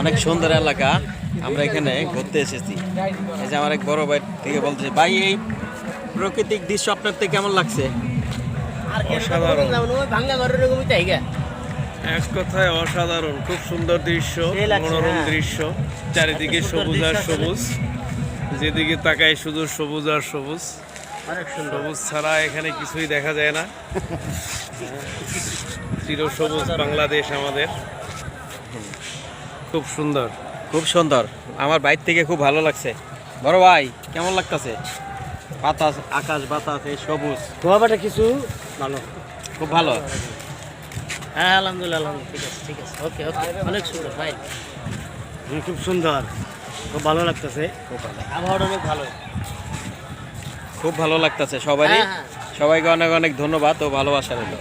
অনেক সুন্দর এলাকা, আমরা এখানে ঘুরতে এসেছি। এই যে আমার এক বড় ভাই থেকে বলছে, ভাই এই প্রাকৃতিক দৃশ্য আপনার থেকে কেমন লাগছে? অসাধারণ, এক কথায় অসাধারণ, খুব সুন্দর দৃশ্য, মনোরম দৃশ্য, চারিদিকে সবুজ আর সবুজ, যেদিকে তাকায় শুধু সবুজ আর সবুজ। সবুজ ছাড়া এখানে কিছুই দেখা যায় না। চিরসবুজ বাংলাদেশ আমাদের, খুব সুন্দর, খুব সুন্দর। আমার বাইর থেকে খুব ভালো লাগছে। বড় ভাই কেমন লাগতেছে? বাতাস, আকাশ বাতাস, এই সবুজ, গোয়াবাটা কিছু ভালো, খুব ভালো। হ্যাঁ আলহামদুলিল্লাহ, আলহামদুলিল্লাহ, ঠিক আছে, ওকে ওকে, অনেক সুন্দর ভাই, খুব সুন্দর, খুব ভালো লাগতেছে, খুব ভালো, আবহাওয়াটা অনেক ভালো, খুব ভালো লাগতেছে সবারই। হ্যাঁ, হ্যাঁ। সবাইকে অনেক অনেক ধন্যবাদ ও ভালোবাসা রইল।